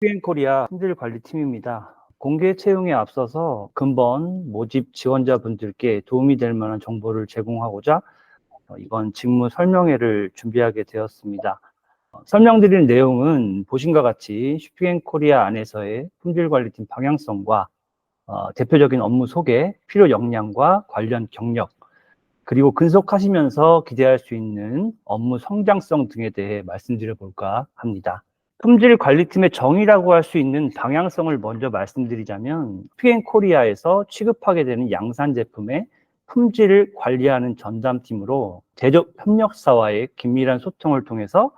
퓨엔코리아 품질관리팀입니다. 공개 채용에 앞서서 근본 모집 지원자분들께 도움이 될 만한 정보를 제공하고자 이번 직무 설명회를 준비하게 되었습니다. 설명드릴 내용은 보신과 같이 퓨엔코리아 안에서의 품질관리팀 방향성과 대표적인 업무 소개, 필요 역량과 관련 경력, 그리고 근속하시면서 기대할 수 있는 업무 성장성 등에 대해 말씀드려 볼까 합니다. 품질 관리팀의 정의라고 할 수 있는 방향성을 먼저 말씀드리자면 퓨엔코리아에서 취급하게 되는 양산 제품의 품질을 관리하는 전담팀으로 제조 협력사와의 긴밀한 소통을 통해서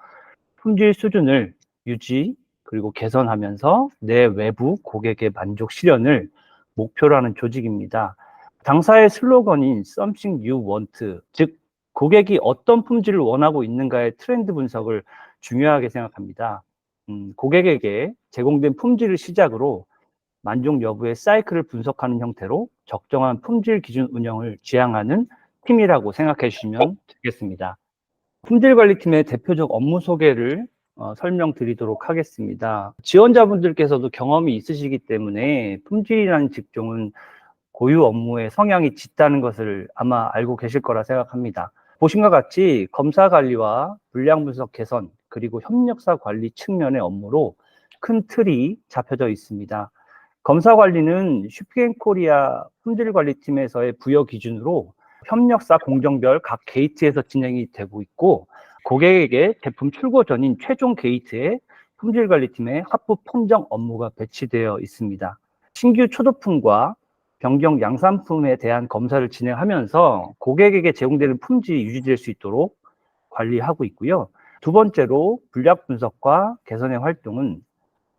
품질 수준을 유지 그리고 개선하면서 내 외부 고객의 만족 실현을 목표로 하는 조직입니다. 당사의 슬로건인 Something You Want, 즉 고객이 어떤 품질을 원하고 있는가의 트렌드 분석을 중요하게 생각합니다. 고객에게 제공된 품질을 시작으로 만족 여부의 사이클을 분석하는 형태로 적정한 품질 기준 운영을 지향하는 팀이라고 생각해 주시면 되겠습니다. 품질관리팀의 대표적 업무 소개를 설명드리도록 하겠습니다. 지원자분들께서도 경험이 있으시기 때문에 품질이라는 직종은 고유 업무의 성향이 짙다는 것을 아마 알고 계실 거라 생각합니다. 보신과 같이 검사 관리와 물량 분석 개선, 그리고 협력사 관리 측면의 업무로 큰 틀이 잡혀져 있습니다. 검사 관리는 퓨엔코리아 품질관리팀에서의 부여 기준으로 협력사 공정별 각 게이트에서 진행이 되고 있고, 고객에게 제품 출고 전인 최종 게이트에 품질관리팀의 합부 판정 업무가 배치되어 있습니다. 신규 초도품과 변경 양산품에 대한 검사를 진행하면서 고객에게 제공되는 품질이 유지될 수 있도록 관리하고 있고요. 두 번째로 불량 분석과 개선의 활동은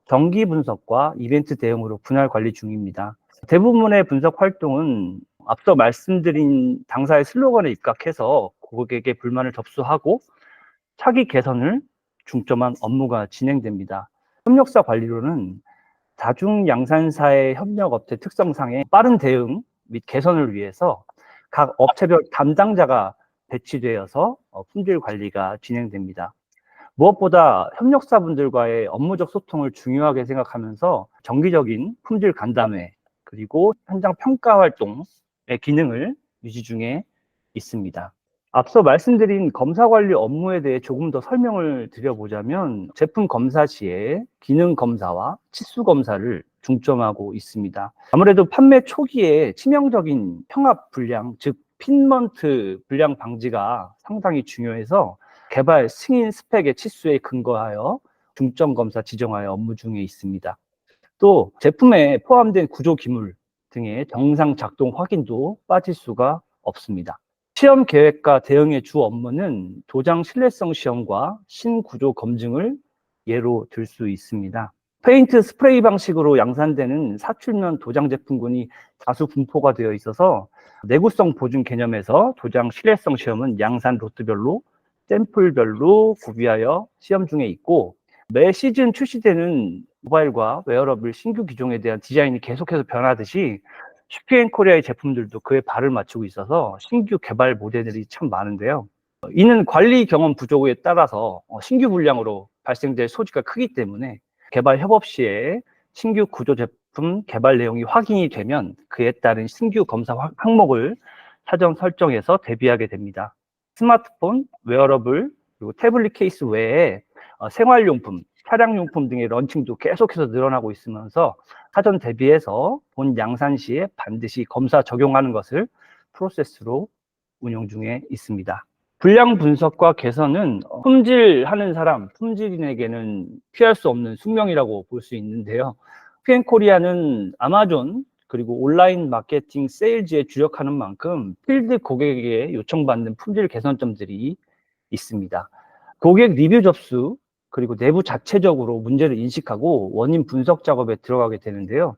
정기 분석과 이벤트 대응으로 분할 관리 중입니다. 대부분의 분석 활동은 앞서 말씀드린 당사의 슬로건에 입각해서 고객에게 불만을 접수하고 차기 개선을 중점한 업무가 진행됩니다. 협력사 관리로는 다중양산사의 협력업체 특성상의 빠른 대응 및 개선을 위해서 각 업체별 담당자가 배치되어서 품질 관리가 진행됩니다. 무엇보다 협력사분들과의 업무적 소통을 중요하게 생각하면서 정기적인 품질 간담회 그리고 현장 평가 활동의 기능을 유지 중에 있습니다. 앞서 말씀드린 검사 관리 업무에 대해 조금 더 설명을 드려보자면 제품 검사 시에 기능 검사와 치수 검사를 중점하고 있습니다. 아무래도 판매 초기에 치명적인 평합 불량, 즉 핀먼트 불량 방지가 상당히 중요해서 개발 승인 스펙의 치수에 근거하여 중점 검사 지정하여 업무 중에 있습니다. 또 제품에 포함된 구조 기물 등의 정상 작동 확인도 빠질 수가 없습니다. 시험 계획과 대응의 주 업무는 도장 신뢰성 시험과 신구조 검증을 예로 들 수 있습니다. 페인트 스프레이 방식으로 양산되는 사출면 도장 제품군이 다수 분포가 되어 있어서 내구성 보증 개념에서 도장 신뢰성 시험은 양산 로트별로 샘플별로 구비하여 시험 중에 있고, 매 시즌 출시되는 모바일과 웨어러블 신규 기종에 대한 디자인이 계속해서 변하듯이 퓨엔코리아의 제품들도 그에 발을 맞추고 있어서 신규 개발 모델들이 참 많은데요. 이는 관리 경험 부족에 따라서 신규 불량으로 발생될 소지가 크기 때문에 개발 협업 시에 신규 구조 제품 개발 내용이 확인이 되면 그에 따른 신규 검사 항목을 사전 설정해서 대비하게 됩니다. 스마트폰, 웨어러블, 그리고 태블릿 케이스 외에 생활용품, 차량용품 등의 런칭도 계속해서 늘어나고 있으면서 사전 대비해서 본 양산 시에 반드시 검사 적용하는 것을 프로세스로 운영 중에 있습니다. 불량 분석과 개선은 품질하는 사람, 품질인에게는 피할 수 없는 숙명이라고 볼 수 있는데요. 퓨엔코리아는 아마존 그리고 온라인 마케팅 세일즈에 주력하는 만큼 필드 고객에게 요청받는 품질 개선점들이 있습니다. 고객 리뷰 접수 그리고 내부 자체적으로 문제를 인식하고 원인 분석 작업에 들어가게 되는데요.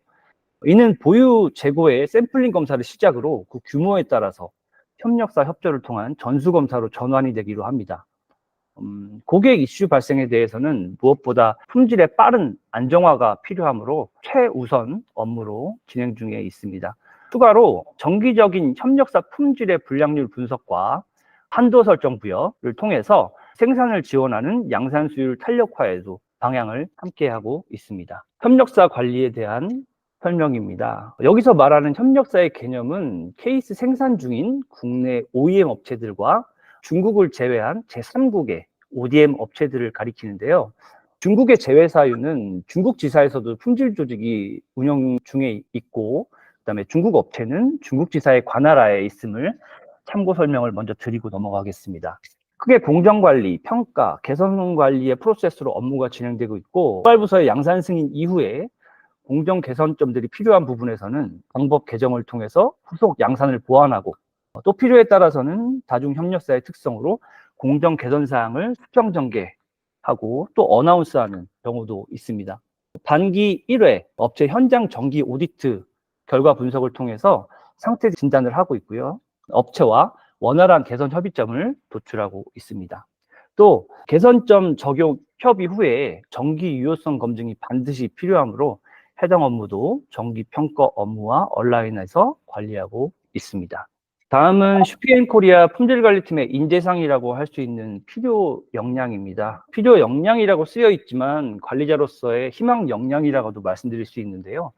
이는 보유 재고의 샘플링 검사를 시작으로 그 규모에 따라서 협력사 협조를 통한 전수 검사로 전환이 되기로 합니다. 고객 이슈 발생에 대해서는 무엇보다 품질의 빠른 안정화가 필요하므로 최우선 업무로 진행 중에 있습니다. 추가로 정기적인 협력사 품질의 불량률 분석과 한도 설정 부여를 통해서 생산을 지원하는 양산 수율 탄력화에도 방향을 함께 하고 있습니다. 협력사 관리에 대한 설명입니다. 여기서 말하는 협력사의 개념은 케이스 생산 중인 국내 OEM 업체들과 중국을 제외한 제3국의 ODM 업체들을 가리키는데요. 중국의 제외 사유는 중국 지사에서도 품질 조직이 운영 중에 있고, 그다음에 중국 업체는 중국 지사의 관할하에 있음을 참고 설명을 먼저 드리고 넘어가겠습니다. 크게 공정관리, 평가, 개선 관리의 프로세스로 업무가 진행되고 있고, 개발부서의 양산 승인 이후에 공정 개선점들이 필요한 부분에서는 방법 개정을 통해서 후속 양산을 보완하고, 또 필요에 따라서는 다중협력사의 특성으로 공정 개선 사항을 수정 전개하고 또 어나운스하는 경우도 있습니다. 단기 1회 업체 현장 정기 오디트 결과 분석을 통해서 상태 진단을 하고 있고요. 업체와 원활한 개선 협의점을 도출하고 있습니다. 또 개선점 적용 협의 후에 정기 유효성 검증이 반드시 필요하므로 해당 업무도 정기 평가 업무와 온라인에서 관리하고 있습니다. 다음은 슈피엔코리아 품질관리팀의 인재상이라고 할 수 있는 필요 역량입니다. 필요 역량이라고 쓰여 있지만 관리자로서의 희망 역량이라고도 말씀드릴 수 있는데요.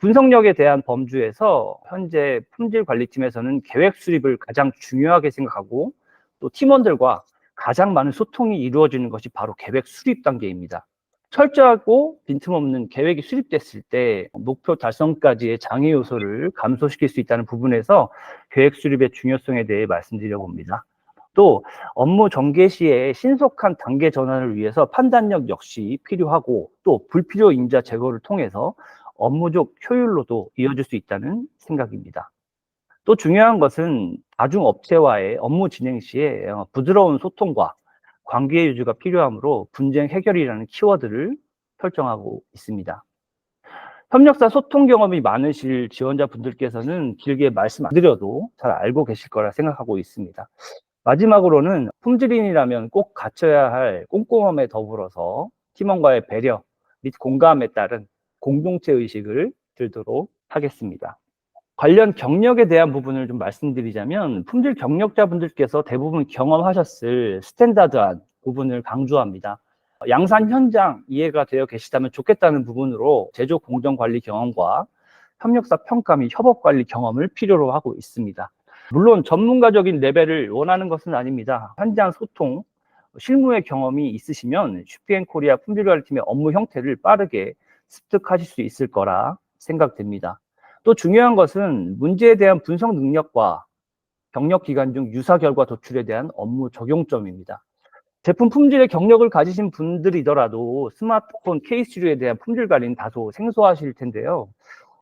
분석력에 대한 범주에서 현재 품질관리팀에서는 계획 수립을 가장 중요하게 생각하고 또 팀원들과 가장 많은 소통이 이루어지는 것이 바로 계획 수립 단계입니다. 철저하고 빈틈없는 계획이 수립됐을 때 목표 달성까지의 장애 요소를 감소시킬 수 있다는 부분에서 계획 수립의 중요성에 대해 말씀드려 봅니다. 또 업무 전개 시에 신속한 단계 전환을 위해서 판단력 역시 필요하고 또 불필요 임자 제거를 통해서 업무적 효율로도 이어질 수 있다는 생각입니다. 또 중요한 것은 다중업체와의 업무 진행 시에 부드러운 소통과 관계 유지가 필요하므로 분쟁 해결이라는 키워드를 설정하고 있습니다. 협력사 소통 경험이 많으실 지원자분들께서는 길게 말씀 안 드려도 잘 알고 계실 거라 생각하고 있습니다. 마지막으로는 품질인이라면 꼭 갖춰야 할 꼼꼼함에 더불어서 팀원과의 배려 및 공감에 따른 공동체 의식을 들도록 하겠습니다. 관련 경력에 대한 부분을 좀 말씀드리자면 품질 경력자분들께서 대부분 경험하셨을 스탠다드한 부분을 강조합니다. 양산 현장 이해가 되어 계시다면 좋겠다는 부분으로 제조 공정 관리 경험과 협력사 평가 및 협업 관리 경험을 필요로 하고 있습니다. 물론 전문가적인 레벨을 원하는 것은 아닙니다. 현장 소통, 실무의 경험이 있으시면 슈피엔코리아 품질관리팀의 업무 형태를 빠르게 습득하실 수 있을 거라 생각됩니다. 또 중요한 것은 문제에 대한 분석 능력과 경력 기간 중 유사 결과 도출에 대한 업무 적용점입니다. 제품 품질의 경력을 가지신 분들이더라도 스마트폰 케이스류에 대한 품질 관리는 다소 생소하실 텐데요.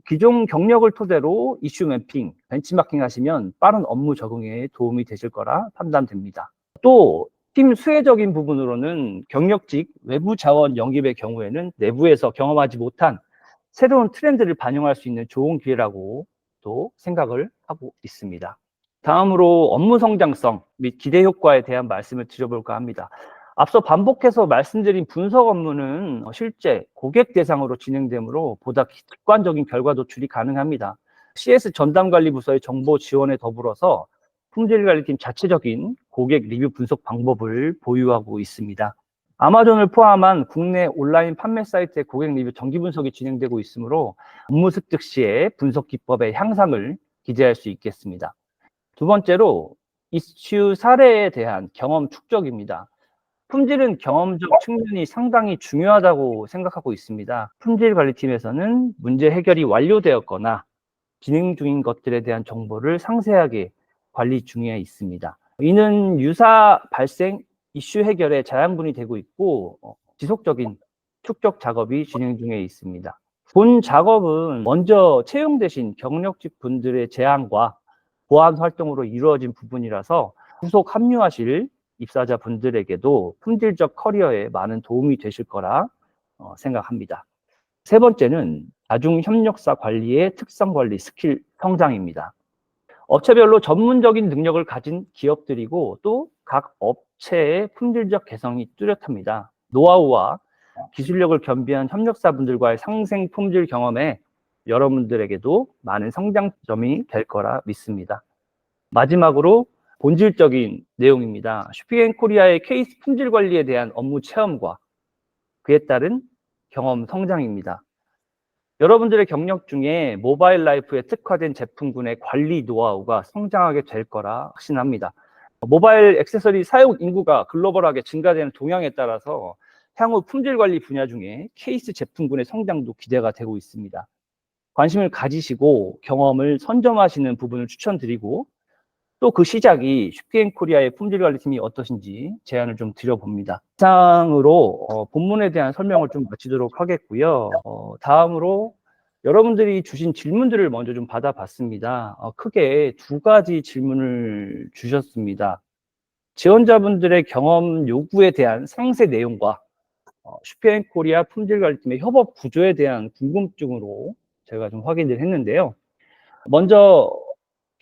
기존 경력을 토대로 이슈 매핑, 벤치마킹 하시면 빠른 업무 적응에 도움이 되실 거라 판단됩니다. 또 팀 수혜적인 부분으로는 경력직 외부 자원 영입의 경우에는 내부에서 경험하지 못한 새로운 트렌드를 반영할 수 있는 좋은 기회라고 또 생각을 하고 있습니다. 다음으로 업무 성장성 및 기대 효과에 대한 말씀을 드려볼까 합니다. 앞서 반복해서 말씀드린 분석 업무는 실제 고객 대상으로 진행되므로 보다 객관적인 결과 도출이 가능합니다. CS 전담관리부서의 정보 지원에 더불어서 품질관리팀 자체적인 고객 리뷰 분석 방법을 보유하고 있습니다. 아마존을 포함한 국내 온라인 판매 사이트의 고객 리뷰 정기 분석이 진행되고 있으므로 업무 습득 시에 분석 기법의 향상을 기대할 수 있겠습니다. 두 번째로 이슈 사례에 대한 경험 축적입니다. 품질은 경험적 측면이 상당히 중요하다고 생각하고 있습니다. 품질관리팀에서는 문제 해결이 완료되었거나 진행 중인 것들에 대한 정보를 상세하게 관리 중에 있습니다. 이는 유사 발생 이슈 해결에 자양분이 되고 있고 지속적인 축적 작업이 진행 중에 있습니다. 본 작업은 먼저 채용되신 경력직 분들의 제안과 보완 활동으로 이루어진 부분이라서 후속 합류하실 입사자 분들에게도 품질적 커리어에 많은 도움이 되실 거라 생각합니다. 세 번째는 다중협력사 관리의 특성 관리 스킬 성장입니다. 업체별로 전문적인 능력을 가진 기업들이고 또 각 업체의 품질적 개성이 뚜렷합니다. 노하우와 기술력을 겸비한 협력사분들과의 상생 품질 경험에 여러분들에게도 많은 성장점이 될 거라 믿습니다. 마지막으로 본질적인 내용입니다. 슈피엔코리아의 케이스 품질 관리에 대한 업무 체험과 그에 따른 경험 성장입니다. 여러분들의 경력 중에 모바일 라이프에 특화된 제품군의 관리 노하우가 성장하게 될 거라 확신합니다. 모바일 액세서리 사용 인구가 글로벌하게 증가되는 동향에 따라서 향후 품질 관리 분야 중에 케이스 제품군의 성장도 기대가 되고 있습니다. 관심을 가지시고 경험을 선점하시는 부분을 추천드리고, 또 그 시작이 슈피앤코리아의 품질관리팀이 어떠신지 제안을 좀 드려봅니다. 이상으로 본문에 대한 설명을 좀 마치도록 하겠고요. 다음으로 여러분들이 주신 질문들을 먼저 좀 받아봤습니다. 크게 두 가지 질문을 주셨습니다. 지원자분들의 경험 요구에 대한 상세 내용과 슈피앤코리아 품질관리팀의 협업 구조에 대한 궁금증으로 제가 좀 확인을 했는데요. 먼저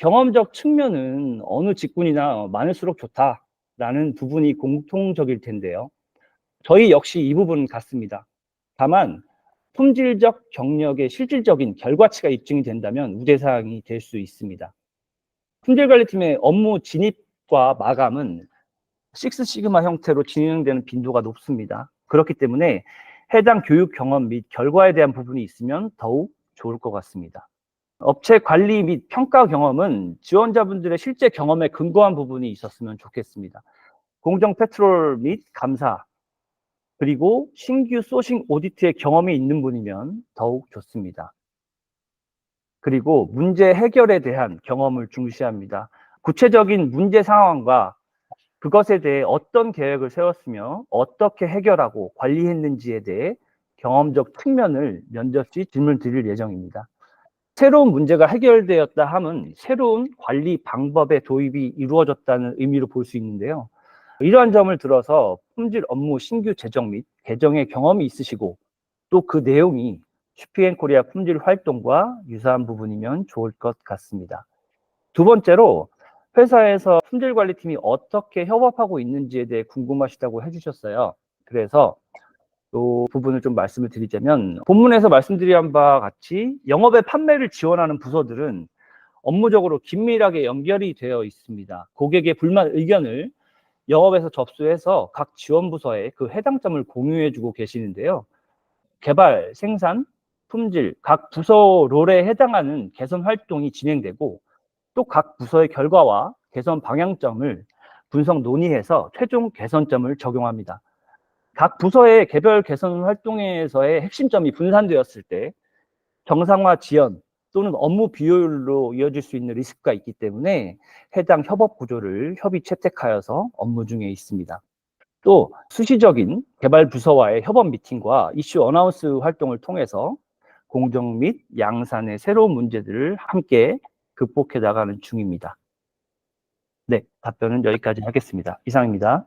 경험적 측면은 어느 직군이나 많을수록 좋다라는 부분이 공통적일 텐데요. 저희 역시 이 부분 같습니다. 다만 품질적 경력의 실질적인 결과치가 입증이 된다면 우대사항이 될 수 있습니다. 품질관리팀의 업무 진입과 마감은 식스시그마 형태로 진행되는 빈도가 높습니다. 그렇기 때문에 해당 교육 경험 및 결과에 대한 부분이 있으면 더욱 좋을 것 같습니다. 업체 관리 및 평가 경험은 지원자분들의 실제 경험에 근거한 부분이 있었으면 좋겠습니다. 공정 페트롤 및 감사, 그리고 신규 소싱 오디트의 경험이 있는 분이면 더욱 좋습니다. 그리고 문제 해결에 대한 경험을 중시합니다. 구체적인 문제 상황과 그것에 대해 어떤 계획을 세웠으며 어떻게 해결하고 관리했는지에 대해 경험적 측면을 면접 시 질문 드릴 예정입니다. 새로운 문제가 해결되었다 함은 새로운 관리 방법의 도입이 이루어졌다는 의미로 볼 수 있는데요. 이러한 점을 들어서 품질 업무 신규 제정 및 개정의 경험이 있으시고, 또 그 내용이 슈피앤코리아 품질 활동과 유사한 부분이면 좋을 것 같습니다. 두 번째로, 회사에서 품질관리팀이 어떻게 협업하고 있는지에 대해 궁금하시다고 해주셨어요. 그래서 이 부분을 좀 말씀을 드리자면, 본문에서 말씀드린 바와 같이 영업의 판매를 지원하는 부서들은 업무적으로 긴밀하게 연결이 되어 있습니다. 고객의 불만 의견을 영업에서 접수해서 각 지원부서에 그 해당 점을 공유해주고 계시는데요. 개발, 생산, 품질, 각 부서 롤에 해당하는 개선 활동이 진행되고, 또 각 부서의 결과와 개선 방향점을 분석 논의해서 최종 개선점을 적용합니다. 각 부서의 개별 개선 활동에서의 핵심점이 분산되었을 때 정상화 지연 또는 업무 비효율로 이어질 수 있는 리스크가 있기 때문에 해당 협업 구조를 협의 채택하여서 업무 중에 있습니다. 또 수시적인 개발 부서와의 협업 미팅과 이슈 어나운스 활동을 통해서 공정 및 양산의 새로운 문제들을 함께 극복해 나가는 중입니다. 네, 답변은 여기까지 하겠습니다. 이상입니다.